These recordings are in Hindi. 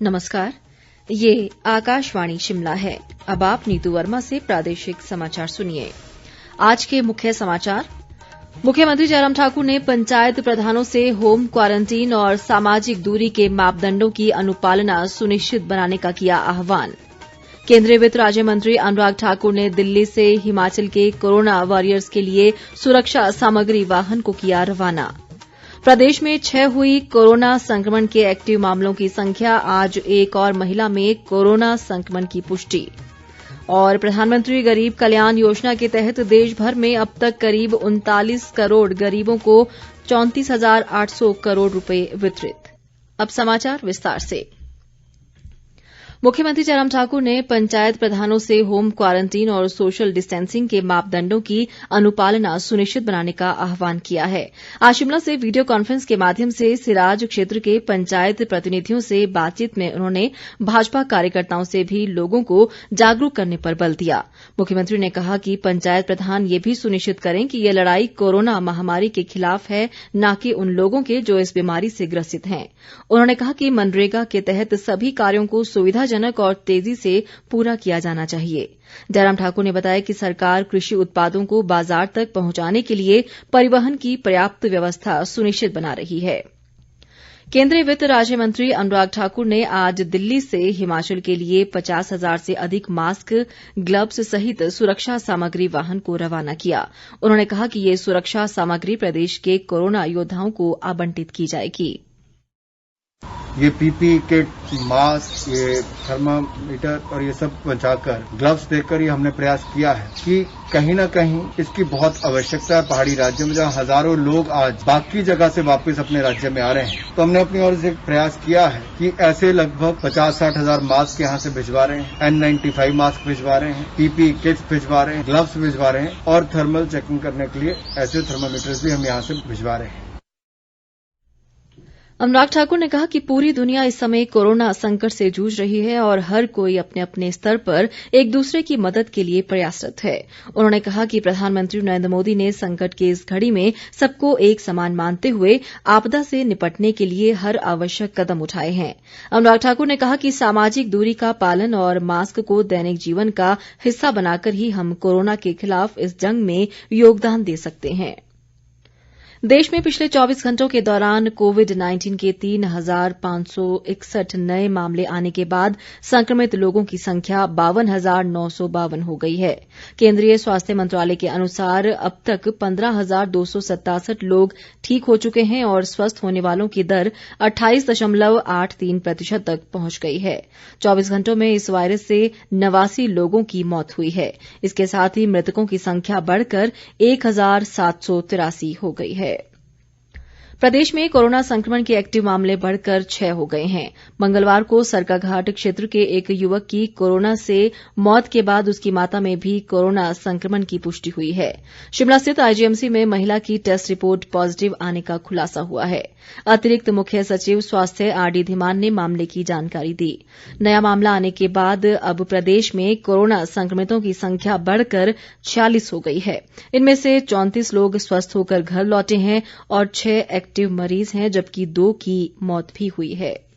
नमस्कार, ये आकाशवाणी शिमला है। अब आप नीतू वर्मा से प्रादेशिक समाचार सुनिए। आज के मुख्य समाचार। मुख्यमंत्री जयराम ठाकुर ने पंचायत प्रधानों से होम क्वारंटीन और सामाजिक दूरी के मापदंडों की अनुपालना सुनिश्चित बनाने का किया आह्वान। केंद्रीय वित्त राज्य मंत्री अनुराग ठाकुर ने दिल्ली से हिमाचल के कोरोना वॉरियर्स के लिए सुरक्षा सामग्री वाहन को किया रवाना। प्रदेश में 6 हुई कोरोना संक्रमण के एक्टिव मामलों की संख्या। आज एक और महिला में कोरोना संक्रमण की पुष्टि। और प्रधानमंत्री गरीब कल्याण योजना के तहत देश भर में अब तक करीब 39 करोड़ गरीबों को 34,800 करोड़ रुपए वितरित। अब समाचार विस्तार से। मुख्यमंत्री जयराम ठाकुर ने पंचायत प्रधानों से होम क्वारंटीन और सोशल डिस्टेंसिंग के मापदंडों की अनुपालना सुनिश्चित बनाने का आह्वान किया है। आज शिमला से वीडियो कॉन्फ्रेंस के माध्यम से सिराज क्षेत्र के पंचायत प्रतिनिधियों से बातचीत में उन्होंने भाजपा कार्यकर्ताओं से भी लोगों को जागरूक करने पर बल दिया। मुख्यमंत्री ने कहा कि पंचायत प्रधान ये भी सुनिश्चित करें कि ये लड़ाई कोरोना महामारी के खिलाफ है, न कि उन लोगों के जो इस बीमारी से ग्रसित हैं। उन्होंने कहा कि मनरेगा के तहत सभी कार्यों को सुविधाजनक और तेजी से पूरा किया जाना चाहिए। जयराम ठाकुर ने बताया कि सरकार कृषि उत्पादों को बाजार तक पहुंचाने के लिए परिवहन की पर्याप्त व्यवस्था सुनिश्चित बना रही है। केंद्रीय वित्त राज्य मंत्री अनुराग ठाकुर ने आज दिल्ली से हिमाचल के लिए 50,000 से अधिक मास्क, ग्लव्स सहित सुरक्षा सामग्री वाहन को रवाना किया। उन्होंने कहा कि ये सुरक्षा सामग्री प्रदेश के कोरोना योद्धाओं को आवंटित की जाएगी। ये पीपी किट, मास्क, ये थर्मामीटर और ये सब पहुंचाकर ग्लव्स देकर ये हमने प्रयास किया है कि कहीं न कहीं इसकी बहुत आवश्यकता है पहाड़ी राज्य में, जहां हजारों लोग आज बाकी जगह से वापस अपने राज्य में आ रहे हैं। तो हमने अपनी ओर से प्रयास किया है कि ऐसे लगभग 50-60 हजार मास्क यहाँ से भिजवा रहे हैं, N95 मास्क भिजवा रहे हैं, पीपी किट्स भिजवा रहे हैं, ग्लव्स भिजवा रहे हैं और थर्मल चेकिंग करने के लिए ऐसे थर्मामीटर्स भी हम यहाँ से भिजवा रहे हैं। अनुराग ठाकुर ने कहा कि पूरी दुनिया इस समय कोरोना संकट से जूझ रही है और हर कोई अपने अपने स्तर पर एक दूसरे की मदद के लिए प्रयासरत है। उन्होंने कहा कि प्रधानमंत्री नरेंद्र मोदी ने संकट की इस घड़ी में सबको एक समान मानते हुए आपदा से निपटने के लिए हर आवश्यक कदम उठाए हैं। अनुराग ठाकुर ने कहा कि सामाजिक दूरी का पालन और मास्क को दैनिक जीवन का हिस्सा बनाकर ही हम कोरोना के खिलाफ इस जंग में योगदान दे सकते हैं। देश में पिछले 24 घंटों के दौरान कोविड-19 के 3,561 नए मामले आने के बाद संक्रमित लोगों की संख्या 52,952 हो गई है। केंद्रीय स्वास्थ्य मंत्रालय के अनुसार अब तक 15,267 लोग ठीक हो चुके हैं और स्वस्थ होने वालों की दर 28.83% तक पहुंच गई है। 24 घंटों में इस वायरस से 89 लोगों की मौत हुई है। इसके साथ ही मृतकों की संख्या बढ़कर 1,783 हो गई है। प्रदेश में कोरोना संक्रमण के एक्टिव मामले बढ़कर 6 हो गए हैं। मंगलवार को सरकाघाट क्षेत्र के एक युवक की कोरोना से मौत के बाद उसकी माता में भी कोरोना संक्रमण की पुष्टि हुई है। शिमला स्थित आईजीएमसी में महिला की टेस्ट रिपोर्ट पॉजिटिव आने का खुलासा हुआ है। अतिरिक्त मुख्य सचिव स्वास्थ्य आरडी धीमान ने मामले की जानकारी दी। नया मामला आने के बाद अब प्रदेश में कोरोना संक्रमितों की संख्या बढ़कर 46 हो गई है। इनमें से 34 लोग स्वस्थ होकर घर लौटे हैं और 6 एक्टिव मरीज हैं, जबकि 2 की मौत भी हुई है।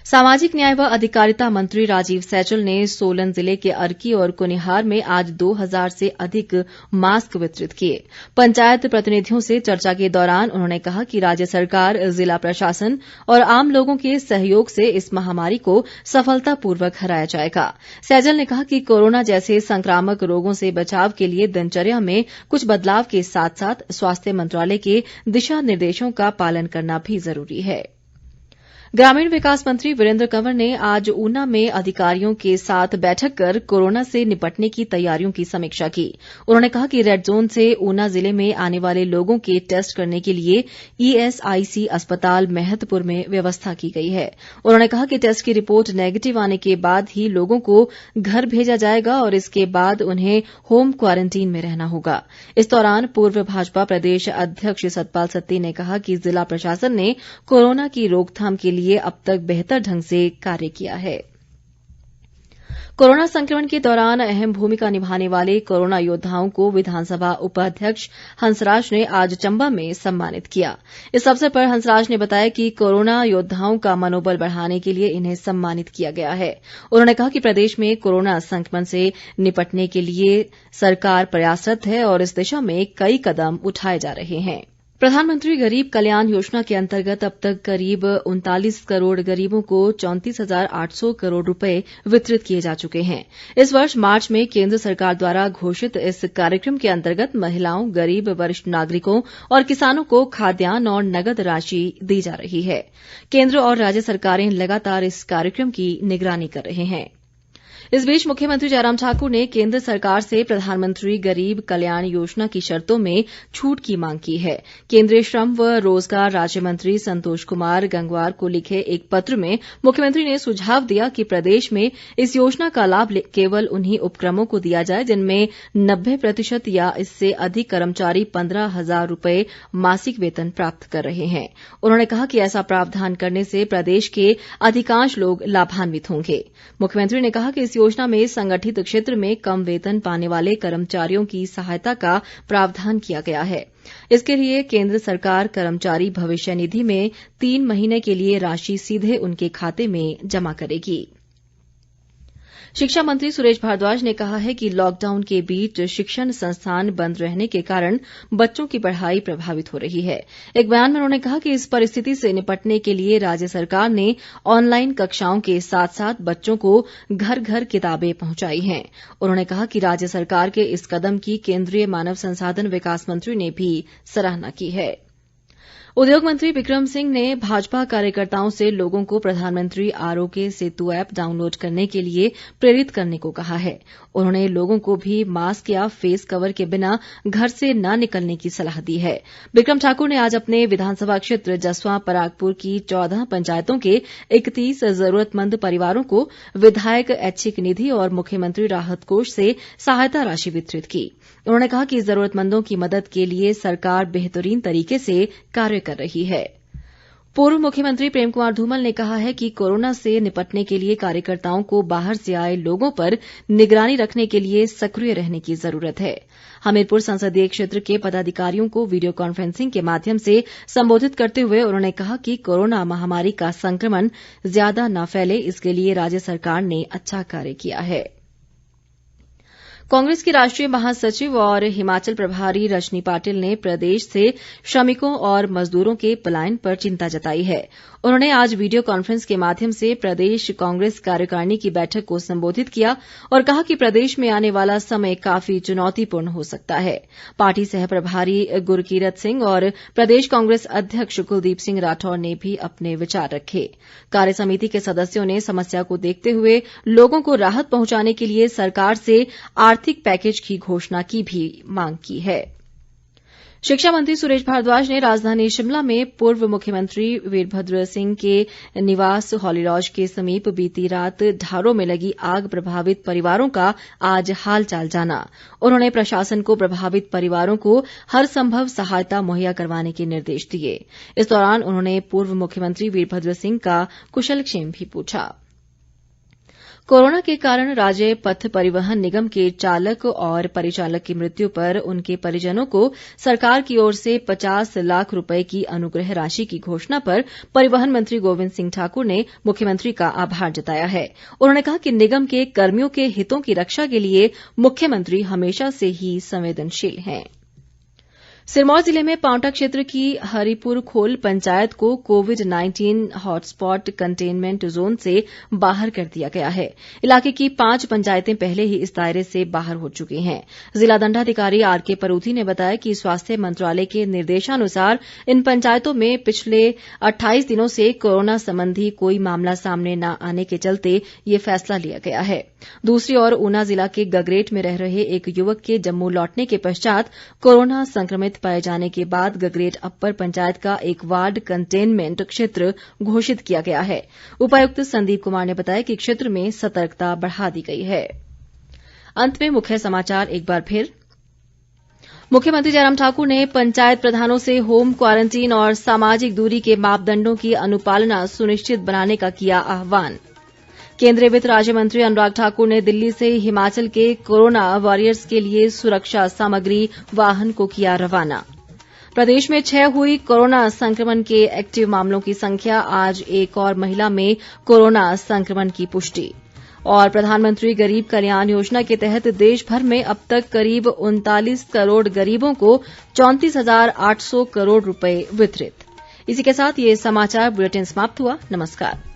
सामाजिक न्याय व अधिकारिता मंत्री राजीव सैजल ने सोलन जिले के अर्की और कुनिहार में आज 2,000 से अधिक मास्क वितरित किए। पंचायत प्रतिनिधियों से चर्चा के दौरान उन्होंने कहा कि राज्य सरकार, जिला प्रशासन और आम लोगों के सहयोग से इस महामारी को सफलतापूर्वक हराया जाएगा। सैजल ने कहा कि कोरोना जैसे संक्रामक रोगों से बचाव के लिए दिनचर्या में कुछ बदलाव के साथ साथ स्वास्थ्य मंत्रालय के दिशा निर्देशों का पालन करना भी जरूरी है। ग्रामीण विकास मंत्री वीरेंद्र कंवर ने आज ऊना में अधिकारियों के साथ बैठक कर कोरोना से निपटने की तैयारियों की समीक्षा की। उन्होंने कहा कि रेड जोन से ऊना जिले में आने वाले लोगों के टेस्ट करने के लिए ईएसआईसी अस्पताल मैहतपुर में व्यवस्था की गई है। उन्होंने कहा कि टेस्ट की रिपोर्ट नेगेटिव आने के बाद ही लोगों को घर भेजा जाएगा और इसके बाद उन्हें होम क्वारंटीन में रहना होगा। इस दौरान पूर्व भाजपा प्रदेश अध्यक्ष सतपाल सत्ती ने कहा कि जिला प्रशासन ने कोरोना की रोकथाम के लिए अब तक बेहतर ढंग से कार्य किया है। कोरोना संक्रमण के दौरान अहम भूमिका निभाने वाले कोरोना योद्धाओं को विधानसभा उपाध्यक्ष हंसराज ने आज चंबा में सम्मानित किया। इस अवसर पर हंसराज ने बताया कि कोरोना योद्धाओं का मनोबल बढ़ाने के लिए इन्हें सम्मानित किया गया है। उन्होंने कहा कि प्रदेश में कोरोना संक्रमण से निपटने के लिए सरकार प्रयासरत है और इस दिशा में कई कदम उठाए जा रहे हैं। प्रधानमंत्री गरीब कल्याण योजना के अंतर्गत अब तक करीब 39 करोड़ गरीबों को 34,800 करोड़ रुपए वितरित किए जा चुके हैं। इस वर्ष मार्च में केंद्र सरकार द्वारा घोषित इस कार्यक्रम के अंतर्गत महिलाओं, गरीब, वरिष्ठ नागरिकों और किसानों को खाद्यान्न और नगद राशि दी जा रही है। केंद्र और राज्य सरकारें लगातार इस कार्यक्रम की निगरानी कर रहे हैं। इस बीच मुख्यमंत्री जयराम ठाकुर ने केंद्र सरकार से प्रधानमंत्री गरीब कल्याण योजना की शर्तों में छूट की मांग की है। केंद्रीय श्रम व रोजगार राज्य मंत्री संतोष कुमार गंगवार को लिखे एक पत्र में मुख्यमंत्री ने सुझाव दिया कि प्रदेश में इस योजना का लाभ केवल उन्हीं उपक्रमों को दिया जाए जिनमें 90% या इससे अधिक कर्मचारी 15,000 रुपए मासिक वेतन प्राप्त कर रहे हैं। उन्होंने कहा कि ऐसा प्रावधान करने से प्रदेश के अधिकांश लोग लाभान्वित होंगे। मुख्यमंत्री ने कहा कि इस योजना में संगठित क्षेत्र में कम वेतन पाने वाले कर्मचारियों की सहायता का प्रावधान किया गया है। इसके लिए केंद्र सरकार कर्मचारी भविष्य निधि में 3 महीने के लिए राशि सीधे उनके खाते में जमा करेगी। शिक्षा मंत्री सुरेश भारद्वाज ने कहा है कि लॉकडाउन के बीच शिक्षण संस्थान बंद रहने के कारण बच्चों की पढ़ाई प्रभावित हो रही है। एक बयान में उन्होंने कहा कि इस परिस्थिति से निपटने के लिए राज्य सरकार ने ऑनलाइन कक्षाओं के साथ साथ बच्चों को घर घर किताबें पहुंचाई हैं। उन्होंने कहा कि राज्य सरकार के इस कदम की केंद्रीय मानव संसाधन विकास मंत्री ने भी सराहना की है। उद्योग मंत्री बिक्रम सिंह ने भाजपा कार्यकर्ताओं से लोगों को प्रधानमंत्री आरोग्य सेतु ऐप डाउनलोड करने के लिए प्रेरित करने को कहा है। उन्होंने लोगों को भी मास्क या फेस कवर के बिना घर से न निकलने की सलाह दी है। बिक्रम ठाकुर ने आज अपने विधानसभा क्षेत्र जसवां परागपुर की 14 पंचायतों के 31 जरूरतमंद परिवारों को विधायक ऐच्छिक निधि और मुख्यमंत्री राहत कोष से सहायता राशि वितरित की। उन्होंने कहा कि जरूरतमंदों की मदद के लिए सरकार बेहतरीन तरीके से कार्य कर रही है। पूर्व मुख्यमंत्री प्रेम कुमार धूमल ने कहा है कि कोरोना से निपटने के लिए कार्यकर्ताओं को बाहर से आए लोगों पर निगरानी रखने के लिए सक्रिय रहने की जरूरत है। हमीरपुर संसदीय क्षेत्र के पदाधिकारियों को वीडियो कॉन्फ्रेंसिंग के माध्यम से संबोधित करते हुए उन्होंने कहा कि कोरोना महामारी का संक्रमण ज्यादा न फैले, इसके लिए राज्य सरकार ने अच्छा कार्य किया है। कांग्रेस की राष्ट्रीय महासचिव और हिमाचल प्रभारी रजनी पाटिल ने प्रदेश से श्रमिकों और मजदूरों के पलायन पर चिंता जताई है। उन्होंने आज वीडियो कॉन्फ्रेंस के माध्यम से प्रदेश कांग्रेस कार्यकारिणी की बैठक को संबोधित किया और कहा कि प्रदेश में आने वाला समय काफी चुनौतीपूर्ण हो सकता है। पार्टी सह प्रभारी गुरकीरत सिंह और प्रदेश कांग्रेस अध्यक्ष कुलदीप सिंह राठौर ने भी अपने विचार रखे। कार्यसमिति के सदस्यों ने समस्या को देखते हुए लोगों को राहत पहुंचाने के लिए सरकार से आर्थिक पैकेज की घोषणा की भी मांग की है। शिक्षा मंत्री सुरेश भारद्वाज ने राजधानी शिमला में पूर्व मुख्यमंत्री वीरभद्र सिंह के निवास हॉली लॉज के समीप बीती रात ढारों में लगी आग प्रभावित परिवारों का आज हाल चाल जाना। उन्होंने प्रशासन को प्रभावित परिवारों को हर संभव सहायता मुहैया करवाने के निर्देश दिए। इस दौरान उन्होंने पूर्व मुख्यमंत्री वीरभद्र सिंह का कुशलक्षेम भी पूछा। कोरोना के कारण राज्य पथ परिवहन निगम के चालक और परिचालक की मृत्यु पर उनके परिजनों को सरकार की ओर से 50 लाख रुपए की अनुग्रह राशि की घोषणा पर परिवहन मंत्री गोविंद सिंह ठाकुर ने मुख्यमंत्री का आभार जताया है। उन्होंने कहा कि निगम के कर्मियों के हितों की रक्षा के लिए मुख्यमंत्री हमेशा से ही संवेदनशील हैं। सिरमौर जिले में पांवटा क्षेत्र की हरिपुर खोल पंचायत को कोविड-19 हॉटस्पॉट कंटेनमेंट जोन से बाहर कर दिया गया है। इलाके की 5 पंचायतें पहले ही इस दायरे से बाहर हो चुकी हैं। जिला दंडाधिकारी आरके परूथी ने बताया कि स्वास्थ्य मंत्रालय के निर्देशानुसार इन पंचायतों में पिछले 28 दिनों से कोरोना संबंधी कोई मामला सामने न आने के चलते ये फैसला लिया गया है। दूसरी ओर ऊना जिला के गगरेट में रह रहे एक युवक के जम्मू लौटने के पश्चात कोरोना संक्रमित पाए जाने के बाद गगरेट अप्पर पंचायत का एक वार्ड कंटेनमेंट क्षेत्र घोषित किया गया है। उपायुक्त संदीप कुमार ने बताया कि क्षेत्र में सतर्कता बढ़ा दी गई है। अंत में मुख्य समाचार एक बार फिर। मुख्यमंत्री जयराम ठाकुर ने पंचायत प्रधानों से होम क्वारंटीन और सामाजिक दूरी के मापदंडों की अनुपालना सुनिश्चित बनाने का किया आह्वान। केंद्रीय वित्त राज्य मंत्री अनुराग ठाकुर ने दिल्ली से हिमाचल के कोरोना वॉरियर्स के लिए सुरक्षा सामग्री वाहन को किया रवाना। प्रदेश में 6 हुई कोरोना संक्रमण के एक्टिव मामलों की संख्या। आज एक और महिला में कोरोना संक्रमण की पुष्टि। और प्रधानमंत्री गरीब कल्याण योजना के तहत देश भर में अब तक करीब 39 करोड़ गरीबों को 34,800 करोड़ रुपए वितरित। इसी के साथ ये समाचार बुलेटिन समाप्त हुआ। नमस्कार।